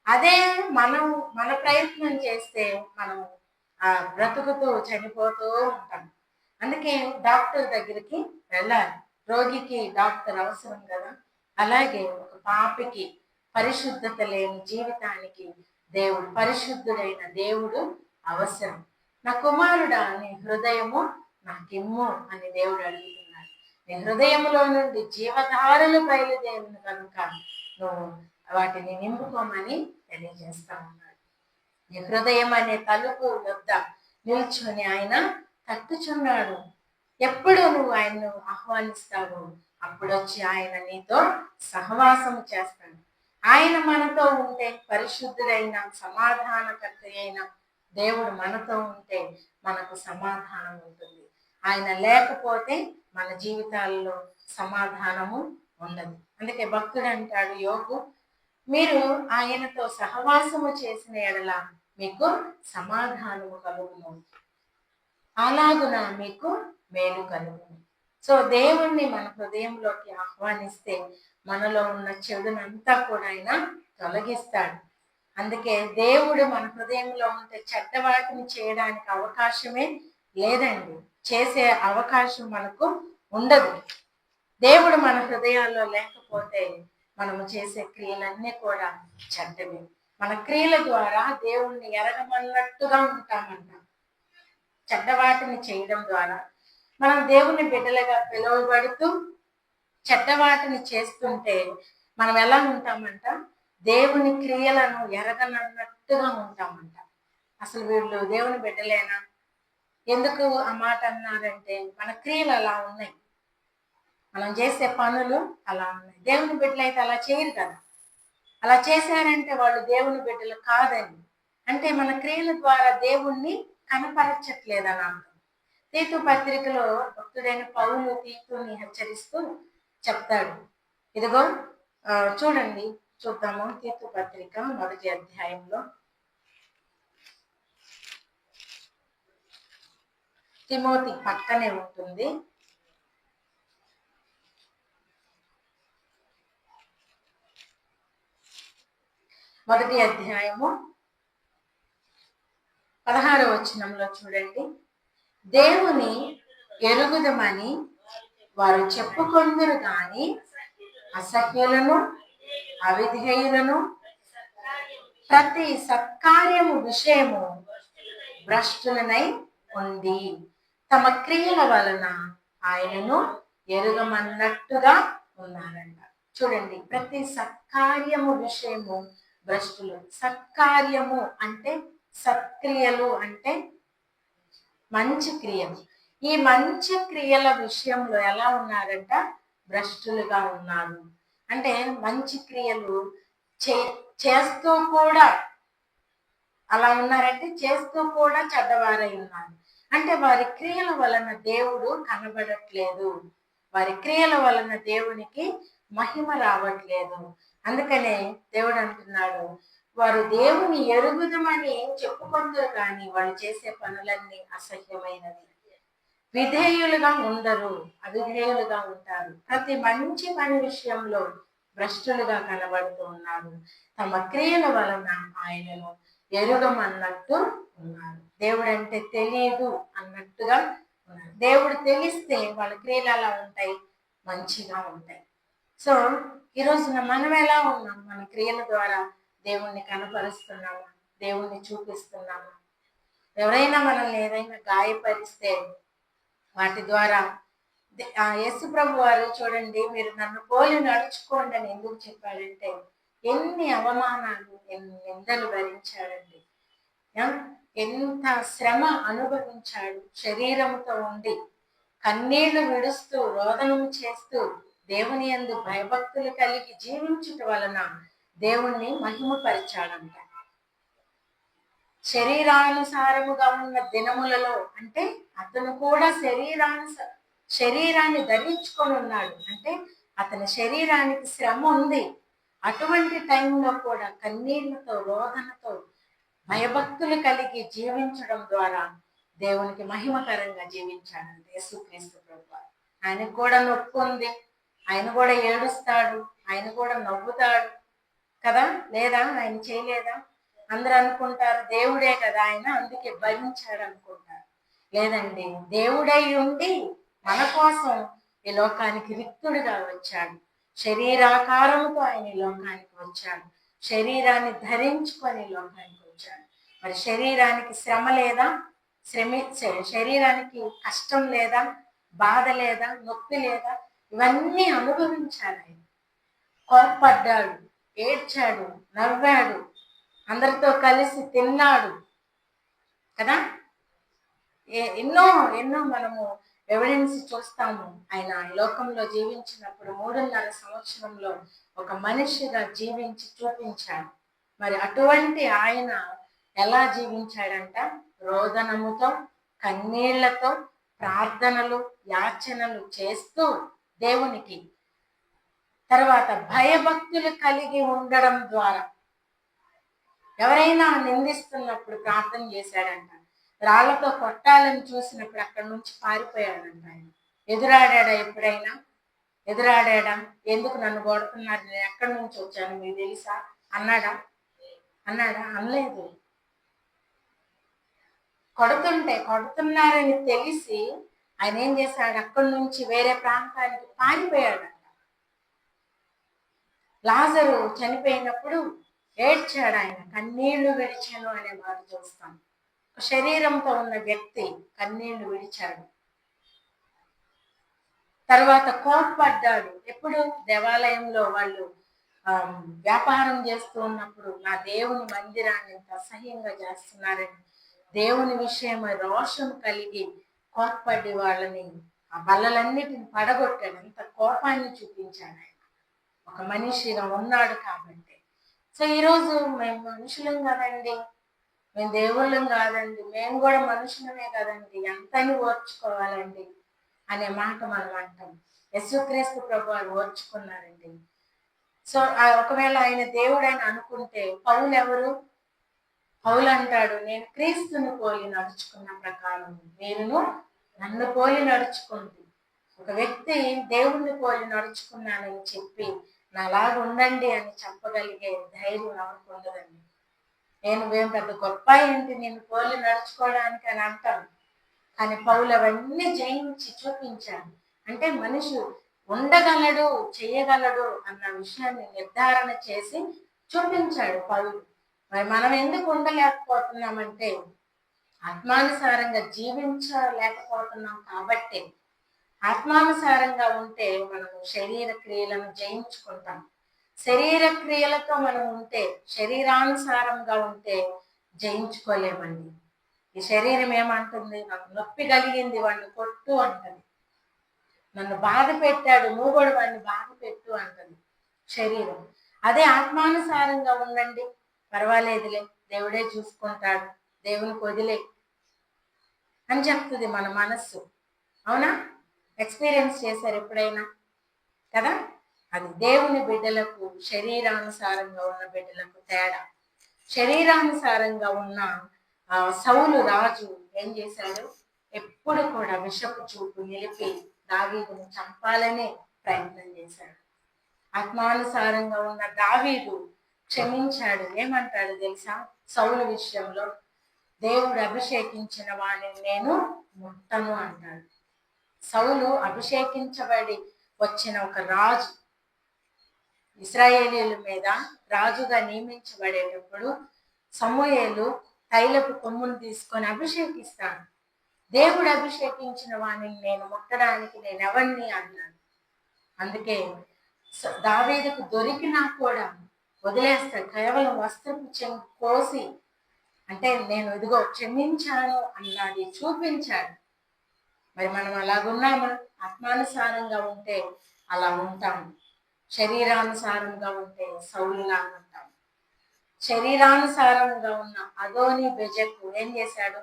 అదే మన ప్రయత్నం చేస్తే మనం బ్రతుకుతూ చనిపోతూ ఉంటాం. అందుకే డాక్టర్ దగ్గరికి వెళ్ళాలి. రోగికి డాక్టర్ అవసరం కదా. అలాగే ఒక పాపికి, పరిశుద్ధత లేని జీవితానికి పరిశుద్ధుడైన దేవుడు అవసరం. నా కుమారుడా, నీ హృదయము నాకిమ్ము అని దేవుడు అడుగుతున్నాడు. నీ హృదయంలో నుండి జీవధారలు బయలుదేరిన కనుక నువ్వు వాటిని నింపుకోమని తెలియజేస్తా ఉన్నాడు. నీ హృదయం అనే తలుపు వద్ద నిల్చుని ఆయన తట్టుచున్నాడు. ఎప్పుడు నువ్వు ఆయన్ను ఆహ్వానిస్తావు, అప్పుడు వచ్చి ఆయన నీతో సహవాసము చేస్తాడు. ఆయన మనతో ఉంటే, పరిశుద్ధుడైన సమాధానకర్త అయిన దేవుడు మనతో ఉంటే మనకు సమాధానం ఉంటుంది. ఆయన లేకపోతే మన జీవితాల్లో సమాధానము ఉండదు. అందుకే భక్తుడు అంటాడు యోగు, మీరు ఆయనతో సహవాసము చేసిన ఎడల మీకు సమాధానము కలుగును, అలాగున మీకు మేలు కలుగును. సో దేవుణ్ణి మన హృదయంలోకి ఆహ్వానిస్తే మనలో ఉన్న చెడునంతా కూడా ఆయన తొలగిస్తాడు. అందుకే దేవుడు మన హృదయంలో ఉంటే చెడ్డ వాటిని చేయడానికి అవకాశమే లేదండి. చేసే అవకాశం మనకు ఉండదు. దేవుడు మన హృదయాల్లో లేకపోతే మనము చేసే క్రియలన్నీ కూడా చెడ్డవి. మన క్రియల ద్వారా దేవుణ్ణి ఎరగమన్నట్టుగా ఉంటామంట. చెడ్డవాటిని చేయడం ద్వారా మనం దేవుని బిడ్డలుగా పిలువబడుతూ చెడ్డవాటిని చేస్తుంటే మనం ఎలా ఉంటామంట, దేవుని క్రియలను ఎరగనన్నట్టుగా ఉంటామంట. అసలు వీళ్ళు దేవుని బిడ్డలేనా? ఎందుకు ఆ మాట అన్నారంటే మన క్రియలు అలా ఉన్నాయి, మనం చేసే పనులు అలా ఉన్నాయి. దేవుని బిడ్డలు అయితే అలా చేయరు కదా. అలా చేశారంటే వాళ్ళు దేవుని బిడ్డలు కాదని, అంటే మన క్రియల ద్వారా దేవుణ్ణి కనపరచట్లేదని అర్థం. తీతు పత్రికలో భక్తుడైన పౌలు తీతుని హెచ్చరిస్తూ చెప్తాడు. ఇదిగో చూడండి, చూద్దాము. తీతు పత్రిక 1వ అధ్యాయంలో తిమోతి పక్కనే ఉంటుంది. మొదటి అధ్యాయము 16వ వచనంలో చూడండి. దేవుని ఎరుగుదమని వారు చెప్పుకొందురు గాని అసహ్యులను, అవిధేయులను, ప్రతి సత్కార్యము విషయము భ్రష్టులనై ఉంది, తమ క్రియల వలన ఆయనను ఎరుగమన్నట్టుగా ఉన్నారంట. చూడండి, ప్రతి సత్కార్యము విషయము భ్రష్టులు. సత్కార్యము అంటే సత్క్రియలు, అంటే మంచి క్రియలు. ఈ మంచి క్రియల విషయంలో ఎలా ఉన్నారంట, భ్రష్టులుగా ఉన్నారు. అంటే మంచి క్రియలు చేస్తూ కూడా అలా ఉన్నారంటే చేస్తూ కూడా చెడ్డవారై ఉన్నారు. అంటే వారి క్రియల వలన దేవుడు కనబడట్లేదు, వారి క్రియల వలన దేవునికి మహిమ రావట్లేదు. అందుకనే దేవుడు అంటున్నాడు, వారు దేవుని ఎరుగుదమని చెప్పుకుంటారు కానీ వాళ్ళు చేసే పనులన్నీ అసహ్యమైనవి. విధేయులుగా ఉండరు, అవిధేయులుగా ఉంటారు. ప్రతి మంచి పని విషయంలో భ్రష్టులుగా కనబడుతూ ఉన్నారు. తమ క్రియల వలన ఆయనను ఎరుగమన్నట్టు ఉన్నారు. దేవుడు అంటే తెలియదు అన్నట్టుగా ఉన్నారు. దేవుడు తెలిస్తే వాళ్ళ క్రియలు ఎలా ఉంటాయి? మంచిగా ఉంటాయి. సో ఈ రోజున మనం ఎలా ఉన్నాం? మన క్రియల ద్వారా దేవుణ్ణి కనపరుస్తున్నామా? దేవుణ్ణి చూపిస్తున్నామా? ఎవరైనా మనల్ని ఏదైనా గాయపరిస్తే వాటి ద్వారా యేసు ప్రభు వారు చూడండి, మీరు నన్ను పోలి నడుచుకోండి అని ఎందుకు చెప్పాడంటే, ఎన్ని అవమానాలు, ఎన్ని నిందలు భరించాడండి. ఎంత శ్రమ అనుభవించాడు. శరీరంతో ఉండి కన్నీళ్లు విడుస్తూ రోదనము చేస్తూ దేవుని యందు భయభక్తులు కలిగి జీవించుట వలన దేవుణ్ణి మహిమపరిచాడంట. శరీరానుసారముగా ఉన్న దినములలో అంటే అతను కూడా శరీరాన్ని ధరించుకొని ఉన్నాడు. అంటే అతని శరీరానికి శ్రమ ఉంది. అటువంటి టైంలో కూడా కన్నీళ్లతో రోదనతో భయభక్తులు కలిగి జీవించడం ద్వారా దేవునికి మహిమకరంగా జీవించాడంటే యేసుక్రీస్తు ప్రభువు. ఆయనకు కూడా నొప్పి ఉంది, ఆయన కూడా ఏడుస్తాడు, ఆయన కూడా నవ్వుతాడు కదా, లేదా? ఆయన చేయలేదా? అందరూ అనుకుంటారు దేవుడే కదా ఆయన, అందుకే భరించాడు అనుకుంటారు. లేదండి, దేవుడై ఉండి మన కోసం ఈ లోకానికి రిక్తుడిగా వచ్చాడు. శరీరాకారముతో ఆయన ఈ లోకానికి వచ్చాడు. శరీరాన్ని ధరించుకొని లోకానికి వచ్చాడు. మరి శరీరానికి శ్రమ లేదా? శరీరానికి కష్టం లేదా? బాధ లేదా? నొప్పి లేదా? ఇవన్నీ అనుభవించాడు ఆయన. కోప్పడ్డాడు, ఏడ్చాడు, నవ్వాడు, అందరితో కలిసి తిన్నాడు కదా. ఎన్నో ఎన్నో మనము ఎవిడెన్స్ చూస్తాము. ఆయన ఈ లోకంలో జీవించినప్పుడు 3.5 సంవత్సరంలో ఒక మనిషిగా జీవించి చూపించాడు. మరి అటువంటి ఆయన ఎలా జీవించాడంట? రోదనముతో, కన్నీళ్లతో, ప్రార్థనలు, యాచనలు చేస్తూ దేవునికి, తర్వాత భయభక్తులు కలిగి ఉండడం ద్వారా ఎవరైనా నిందిస్తున్నప్పుడు ప్రార్థన చేశాడంట. రాళ్లతో కొట్టాలని చూసినప్పుడు అక్కడి నుంచి పారిపోయాడంట. ఆయన ఎదురాడా? ఎప్పుడైనా ఎదురాడా? ఎందుకు నన్ను కొడుతున్నారు, నేను ఎక్కడి నుంచి వచ్చాను మీకు తెలుసా అన్నాడా? అనలేదు. కొడుతున్నారని తెలిసి ఆయన ఏం చేశాడు? అక్కడి నుంచి వేరే ప్రాంతానికి పారిపోయాడంట. లాజరు చనిపోయినప్పుడు ఏడ్చాడు ఆయన, కన్నీళ్లు విడిచాను అనే మాట చూస్తాం. శరీరంతో ఉన్న వ్యక్తి కన్నీళ్లు విడిచాడు. తర్వాత కోప్పడ్డాడు. ఎప్పుడు? దేవాలయంలో వాళ్ళు వ్యాపారం చేస్తూ ఉన్నప్పుడు నా దేవుని మందిరాన్ని ఇంత అసహ్యంగా చేస్తున్నారని దేవుని విషయమై రోషం కలిగి కోప్పడి వాళ్ళని ఆ బల్లలన్నిటిని పడగొట్టాడు. అంత కోపాన్ని చూపించాడు ఆయన. ఒక మనిషిగా ఉన్నాడు కాబట్టి. సో ఈరోజు మేము మనుషులం కదండి, మేము దేవుళ్ళం కాదండి, మేము కూడా మనుషులమే కదండి, ఎంతని ఓర్చుకోవాలండి అనే మాట మనం అంటాం. యేసుక్రీస్తు ప్రభు వారు ఓర్చుకున్నారండి. సో ఒకవేళ ఆయన దేవుడని అనుకుంటే పౌలు ఎవరు? పౌలు అంటాడు, నేను క్రీస్తుని పోలి నడుచుకున్న ప్రకారం మీరును నన్ను పోలి నడుచుకుంది. ఒక వ్యక్తి దేవుణ్ణి పోలి నడుచుకున్నానని చెప్పి నాలాగా ఉండండి అని చెప్పగలిగే ధైర్యం ఎవరికి ఉండదండి. మేము పెద్ద గొప్ప ఏంటి నేను పోలి నడుచుకోవడానికి అని అంటాను. కానీ పౌలు అవన్నీ జయించి చూపించాడు. అంటే మనిషి ఉండగలడు, చేయగలడు అన్న విషయాన్ని నిర్ధారణ చేసి చూపించాడు పౌలు. మరి మనం ఎందుకు ఉండలేకపోతున్నామంటే ఆత్మానుసారంగా జీవించలేకపోతున్నాం కాబట్టి. ఆత్మానుసారంగా ఉంటే మనం శరీర క్రియలను జయించుకుంటాం. శరీర క్రియలతో మనం ఉంటే, శరీరానుసారంగా ఉంటే జయించుకోలేమండి. ఈ శరీరం ఏమంటుంది? నాకు నొప్పి కలిగింది, వాడిని కొట్టు అంటది. నన్ను బాధ పెట్టాడు, నువ్వు కూడా వాడిని బాధ పెట్టు అంటది శరీరం. అదే ఆత్మానుసారంగా ఉండండి, పర్వాలేదులే, దేవుడే చూసుకుంటాడు, దేవునికి వదిలే అని చెప్తుంది మన మనస్సు. అవునా? ఎక్స్పీరియన్స్ చేశారు ఎప్పుడైనా కదా? అది దేవుని బిడ్డలకు, శరీరానుసారంగా ఉన్న బిడ్డలకు తేడా. శరీరానుసారంగా ఉన్న సౌలు రాజు ఏం చేశాడు? ఎప్పుడు కూడా విషపు చూపు నిలిపి దావీదును చంపాలనే ప్రయత్నం చేశాడు. ఆత్మానుసారంగా ఉన్న దావీదు క్షమించాడు. ఏమంటాడు తెలుసా? సౌలు విషయంలో, దేవుడు అభిషేకించిన వాడిని నేను ముట్టను అంటాడు. సౌలు అభిషేకించబడి వచ్చిన ఒక రాజు, ఇశ్రాయేలీయుల మీద రాజుగా నియమించబడేటప్పుడు సమూయేలు తైలపు కొమ్మును తీసుకొని అభిషేకిస్తాడు. దేవుడు అభిషేకించిన వాడిని నేను ముట్టడానికి నేను ఎవరిని అన్నాడు. అందుకే దావీదుకు దొరికినా కూడా వదిలేస్తాడు. కేవలం వస్త్రపు కోసి, అంటే నేను ఇదిగో క్షమించాను అన్నది చూపించాడు. మరి మనం అలాగున్నామా? ఆత్మానుసారంగా ఉంటే అలా ఉంటాము, శరీరానుసారంగా ఉంటే సౌలులాగా ఉంటాం. శరీరానుసారంగా ఉన్న అదోని బెజకు ఏం చేశాడు?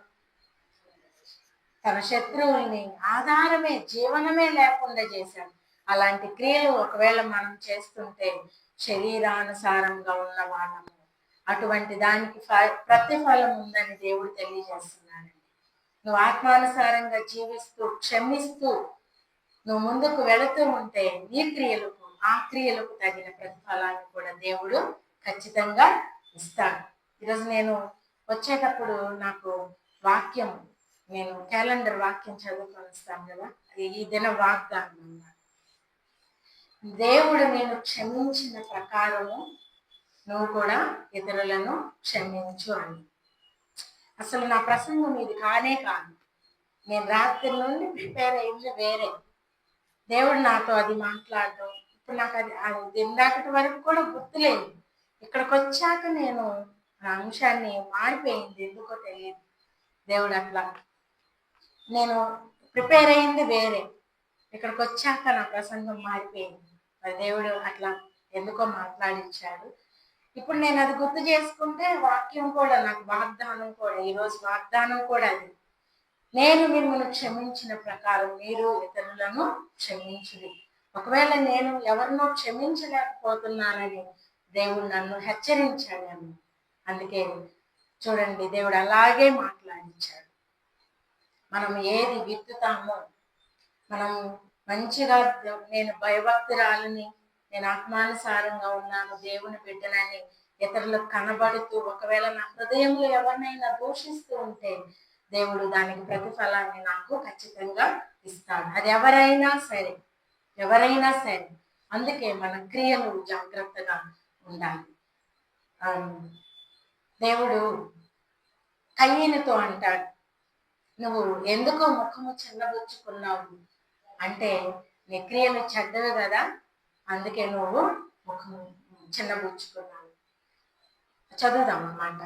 తన శత్రువుల్ని ఆధారమే, జీవనమే లేకుండా చేశాడు. అలాంటి క్రియలు ఒకవేళ మనం చేస్తుంటే శరీరానుసారంగా ఉన్న వాళ్ళము, అటువంటి దానికి ప్రతిఫలం ఉందని దేవుడు తెలియజేస్తున్నాడండి. నువ్వు ఆత్మానుసారంగా జీవిస్తూ క్షమిస్తూ నువ్వు ముందుకు వెళుతూ ఉంటే నీ క్రియలకు, ఆ క్రియలకు తగిన ప్రతిఫలాన్ని కూడా దేవుడు ఖచ్చితంగా ఇస్తాడు. ఈరోజు నేను వచ్చేటప్పుడు నాకు వాక్యం, నేను క్యాలెండర్ వాక్యం చదువుకొని వస్తాను కదా, ఈ దిన వాగ్దానం అన్నమాట. దేవుడు నేను క్షమించిన ప్రకారము నువ్వు కూడా ఇతరులను క్షమించు అని. అసలు నా ప్రసంగం ఇది కానే కాదు. నేను రాత్రి నుండి ప్రిపేర్ అయింది వేరే. దేవుడు నాతో అది మాట్లాడడం, ఇప్పుడు నాకు అది ఇందాకటి వరకు కూడా గుర్తులేదు. ఇక్కడికి వచ్చాక నేను ఆ అంశాన్ని మారిపోయింది, ఎందుకో తెలియదు. దేవుడు అట్లా, నేను ప్రిపేర్ అయింది వేరే, ఇక్కడికి వచ్చాక నా ప్రసంగం మారిపోయింది. మరి దేవుడు అట్లా ఎందుకో మాట్లాడించాడు. ఇప్పుడు నేను అది గుర్తు చేసుకుంటే వాక్యం కూడా, నాకు వాగ్దానం కూడా, ఈరోజు వాగ్దానం కూడా అది, నేను మిమ్మల్ని క్షమించిన ప్రకారం మీరు ఇతరులను క్షమించుడి. ఒకవేళ నేను ఎవరినో క్షమించలేకపోతున్నానని దేవుడు నన్ను హెచ్చరించాడు. అందుకే చూడండి, దేవుడు అలాగే మాట్లాడించాడు. మనం ఏది విత్తుతామో, మనం మంచిగా, నేను భయభక్తురాలని, నేను ఆత్మానుసారంగా ఉన్నాను, దేవుని బిడ్డనని ఇతరులకు కనబడుతూ ఒకవేళ నా హృదయంలో ఎవరినైనా దూషిస్తూ ఉంటే దేవుడు దానికి ప్రతిఫలాన్ని నాకు ఖచ్చితంగా ఇస్తాడు. అది ఎవరైనా సరే, ఎవరైనా సరే. అందుకే మన క్రియలు జాగ్రత్తగా ఉండాలి. దేవుడు కయ్యనుతో అంటాడు, నువ్వు ఎందుకో ముఖము చిన్నబుచ్చుకున్నావు అంటే నీ క్రియలు చెడ్డవి కదా, అందుకే నువ్వు ముఖము చిన్నబుచ్చుకున్నావు. చదువుదాం అన్నమాట.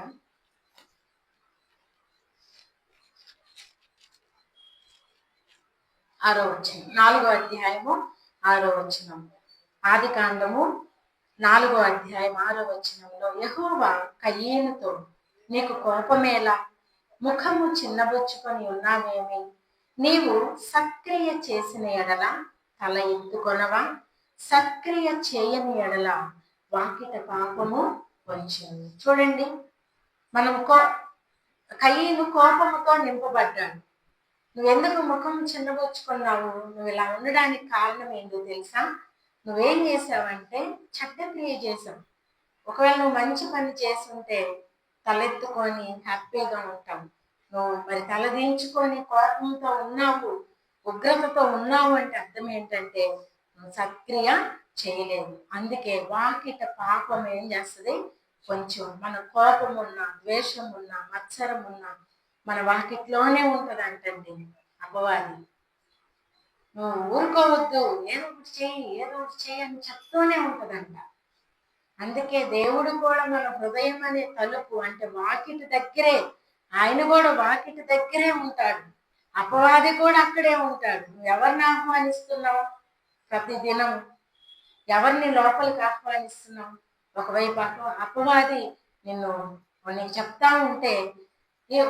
6వ వచనం, 4వ అధ్యాయము 6వ వచనం. ఆదికాండము 4వ అధ్యాయం 6వ వచనంలో, యెహోవా కయీనుతో, నీకు కోపమేలా, ముఖము చిన్నబుచ్చుకొని ఉన్నావేమి? నీవు సక్రియ చేసిన ఎడల తల ఎత్తుకొనవా? సక్రియ చేయని ఎడల వాకిట పాపము వచ్చింది. చూడండి, మనం కయీను కోపముతో నింపబడ్డాడు. నువ్వెందుకు ముఖం చిన్నబుచ్చుకున్నావు? నువ్వు ఇలా ఉండడానికి కారణం ఏంటో తెలుసా? నువ్వేం చేసావంటే చెడ్డ క్రియ చేసావు. ఒకవేళ నువ్వు మంచి పని చేస్తుంటే తలెత్తుకొని హ్యాపీగా ఉంటావు. నువ్వు మరి తలదించుకొని కోపంతో ఉన్నావు, ఉగ్రతతో ఉన్నావు అంటే అర్థం ఏంటంటే నువ్వు సత్క్రియ చేయలేదు. అందుకే వాకిట పాపం ఏం చేస్తుంది? కొంచెం మన కోపం ఉన్నా, ద్వేషం ఉన్నా, మత్సరం ఉన్నా మన వాకిట్లోనే ఉంటది అంటండి అపవాది. నువ్వు ఊరుకోవద్దు, ఏదో ఒకటి చెయ్యి, ఏదో ఒకటి చెయ్యి అని చెప్తూనే ఉంటదంట. అందుకే దేవుడు కూడా మన హృదయం అనే తలుపు, అంటే వాకిటి దగ్గరే, ఆయన కూడా వాకిటి దగ్గరే ఉంటాడు. అపవాది కూడా అక్కడే ఉంటాడు. నువ్వు ఎవరిని ఆహ్వానిస్తున్నావు? ప్రతిదినం ఎవరిని లోపలికి ఆహ్వానిస్తున్నావు? ఒకవైపు అపవాది నీకు చెప్తా ఉంటే,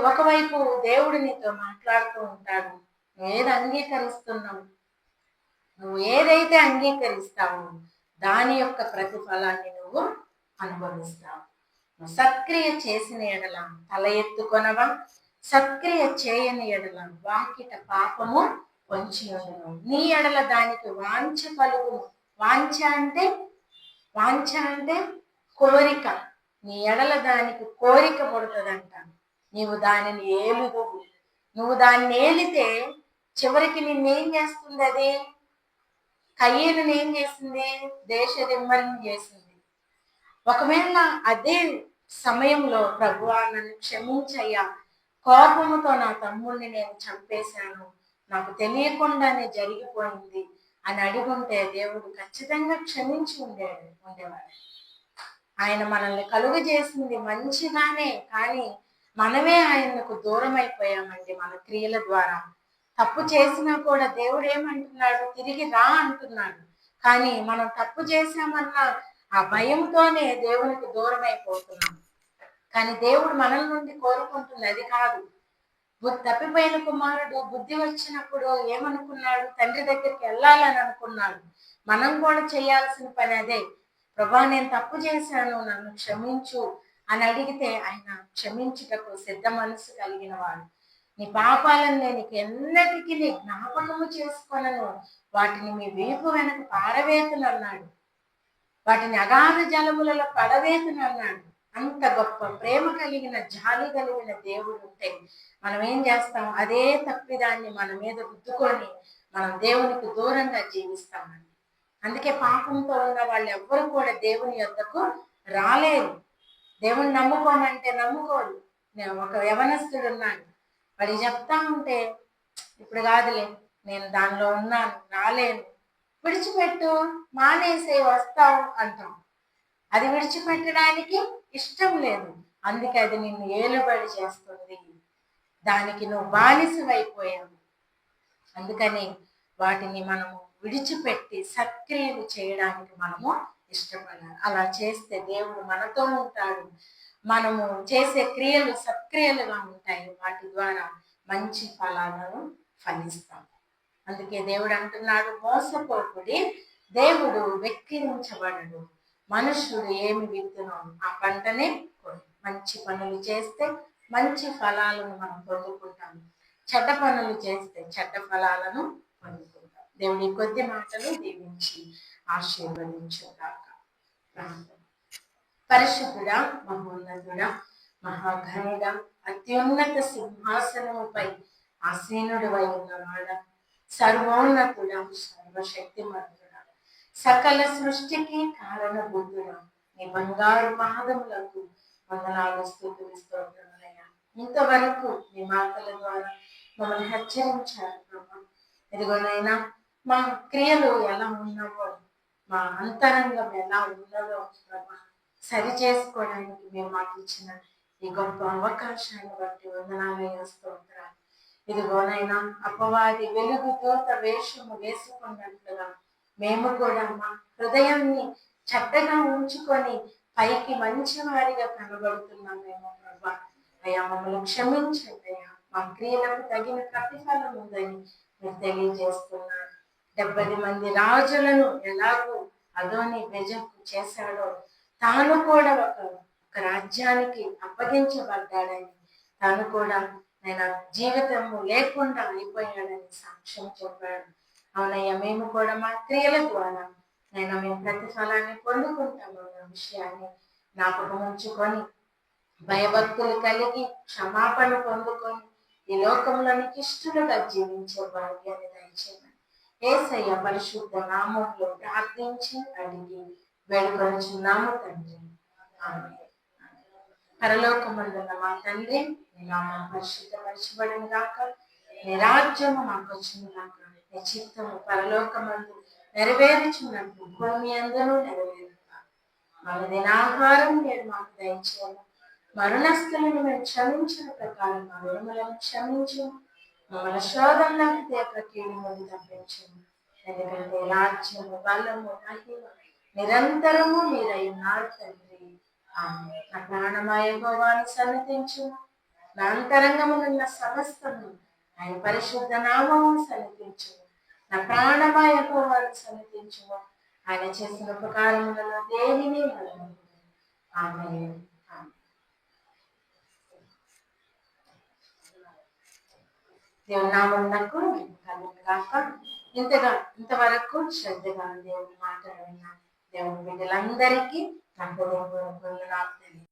ఒకవైపు దేవుడు నీతో మాట్లాడుతూ ఉంటాడు. నువ్వు ఏది అంగీకరిస్తున్నావు? నువ్వు ఏదైతే అంగీకరిస్తావో దాని యొక్క ప్రతిఫలాన్ని నువ్వు అనుభవిస్తావు. నువ్వు సత్క్రియ చేసిన ఎడల తల ఎత్తుకొనవా? సత్క్రియ చేయని ఎడల వాకిట పాపము పొంచి ఉండును. నీ ఎడల దానికి వాంఛ కలుగును. వాంఛ అంటే వాంఛ అంటే కోరిక. నీ ఎడల దానికి కోరిక పుడుతుందంట. నీవు దానిని ఏలుదు. నువ్వు దాన్ని ఏలితే చివరికి నిన్నేం చేస్తుంది అది? కయ్యేను ఏం చేసింది? దేశ దిమ్మరిని చేసింది. ఒకవేళ అదే సమయంలో ప్రభువా నన్ను క్షమించయ్యా, కోపముతో నా తమ్ముడిని నేను చంపేశాను, నాకు తెలియకుండానే జరిగిపోయింది అని అడుగుంటే దేవుడు ఖచ్చితంగా క్షమించి ఉండేవాడు. ఆయన మనల్ని కలుగు చేసింది మంచిగానే, కానీ మనమే ఆయనకు దూరం అయిపోయామండి మన క్రియల ద్వారా. తప్పు చేసినా కూడా దేవుడు ఏమంటున్నాడు? తిరిగి రా అంటున్నాడు. కానీ మనం తప్పు చేశామన్న ఆ భయంతోనే దేవునికి దూరం అయిపోతున్నాం. కానీ దేవుడు మనల నుండి కోరుకుంటుంది అది కాదు. తప్పిపోయిన కుమారుడు బుద్ధి వచ్చినప్పుడు ఏమనుకున్నాడు? తండ్రి దగ్గరికి వెళ్ళాలని అనుకున్నాడు. మనం కూడా చేయాల్సిన పని అదే. ప్రభా నేను తప్పు చేశాను, నన్ను క్షమించు అని అడిగితే ఆయన క్షమించుటకు సిద్ధ మనసు కలిగిన వాడు. నీ పాపాలను నేను ఎన్నటికీ జ్ఞాపకము చేసుకొనను, వాటిని మీ వీపు వెనక పారవేతును అన్నాడు. వాటిని అగాధ జలములలో పడవేతును అన్నాడు. అంత గొప్ప ప్రేమ కలిగిన, జాలి కలిగిన దేవుడు ఉంటే మనం ఏం చేస్తాం? అదే తప్పిదాన్ని మన మీద రుద్దుకొని మనం దేవునికి దూరంగా జీవిస్తామండి. అందుకే పాపంతో ఉన్న వాళ్ళు ఎవ్వరు కూడా దేవుని యొద్దకు రాలేరు. దేవుని నమ్ముకోనంటే నమ్ముకోరు. ఒక యవనస్తుడు ఉన్నాడు, వాడి చెప్తా ఉంటే ఇప్పుడు కాదులే, నేను దానిలో ఉన్నాను, రాలేను, విడిచిపెట్టు, మానేసే, వస్తావు అంటాం. అది విడిచిపెట్టడానికి ఇష్టం లేదు. అందుకే అది నిన్ను ఏలుబడి చేస్తుంది. దానికి నువ్వు బానిసమైపోయావు. అందుకని వాటిని మనము విడిచిపెట్టి సత్క్రియలు చేయడానికి మనము ఇష్టపడాలి. అలా చేస్తే దేవుడు మనతో ఉంటాడు. మనము చేసే క్రియలు సత్క్రియలుగా ఉంటాయి. వాటి ద్వారా మంచి ఫలాలను ఫలిస్తాం. అందుకే దేవుడు అంటున్నాడు, మోసపోకుడి, దేవుడు వెక్కిరించబడడు. మనుషుడు ఏమి విత్తునో ఆ పంటనే కోయి. మంచి పనులు చేస్తే మంచి ఫలాలను మనం పొందుకుంటాము. చెడ్డ పనులు చేస్తే చెడ్డ ఫలాలను పొందుకుంటాం. దేవుడి కొద్ది మాటలు దీవించి ఆశీర్వదించుగాక. పరిశుద్ధుడా, మహోన్నతుడా, మహాఘనుడా, అత్యున్నత సింహాసనముపై ఆసీనుడివై ఉన్నవాడ, సర్వోన్నతుడా, సర్వశక్తిమంతుడా, సకల సృష్టికి కారణభూతుడా, నీ బంగారు పాదములకు వందనాలు, స్తుతులు, స్తోత్రములయ్యా. ఇంతవరకు మీ మాటల ద్వారా మమ్మల్ని హెచ్చరించారు ప్రభా. ఇదిగోనైనా మా క్రియలు ఎలా ఉన్నావో, మా అంతరంగం ఎలా ఉన్నదో ప్రభా సరి చేసుకోవడానికి మేము మాకు ఇచ్చిన ఈ గొప్ప అవకాశాన్ని బట్టి వందనాలయ్యా, స్తోత్రాలు. ఇదిగోనైనా అపవాది వెలుగు దూత వేషము వేసుకున్నట్లుగా మేము కూడా మా హృదయాన్ని చక్కగా ఉంచుకొని పైకి మంచి వారిగా కనబడుతున్నామేమో ప్రభా. అయ్యా మమ్మల్ని క్షమించండి అయ్యా. మా క్రియలకు తగిన ప్రతిఫలం ఉందని మీరు తెలియజేస్తున్నారు. 70 మంది రాజులను ఎలాగో అదోని బెజకు చేశాడో, తాను కూడా ఒక రాజ్యానికి అప్పగించబడ్డాడని, తాను కూడా నేను జీవితము లేకుండా అయిపోయాడని సాక్ష్యం చెప్పాడు. అవునయ్యా, మేము కూడా మా క్రియల ద్వారా మేము ప్రతిఫలాన్ని పొందుకుంటాము అన్న విషయాన్ని జ్ఞాపకం ఉంచుకొని భయభక్తులు కలిగి క్షమాపణ పొందుకొని ఈ లోకంలోనికి ఇష్టలుగా జీవించే భాగ్యాన్ని దయచేయమని యేసయ్య పరిశుద్ధ నామంలో ప్రార్థించి అడిగి వేడుకొనుచున్నాము తండ్రి, ఆమేన్. పరలోకమందున్న మా తండ్రి, నీ నామం పరిశుద్ధపరచబడును గాక, నీ రాజ్యము మాకు వచ్చును గాక, నీ చిత్తము పరలోకమందు నెరవేరుచున్నట్టు భూమి అందరూ నెరవేరును గాక. మా దినాహారం నేడు మాకు దయచేయము, మరణస్థులను మేము క్షమించిన ప్రకారం మా రుణములను క్షమించు, మమ్మల్ని శోధనలకు తేక కీడు నుండి తప్పించము. ఎందుకంటే రాజ్యము, బలము, మహిమ నిరంతరము మీరై ఉన్నారు తండ్రి, ఆమేన్. నా ప్రాణమయ యెహోవాను సన్నతించు, నా అంతరంగమునున్న సమస్తము ఆయన పరిశుద్ధ నామము సన్నతించు. నా ప్రాణమయ యెహోవాను సన్నతించు, ఆయన చేసిన ఉపకారములలో దేనిని మరవకు. ఆమేన్. దేవుని నామమునకు కలుగును గాక. ఇంతవరకు శ్రద్ధగా దేవుని మాటలు విన్నాను. దేవుని బిడ్డలందరికీ నా హృదయపూర్వక వందనాలు తెలియజేస్తున్నాను.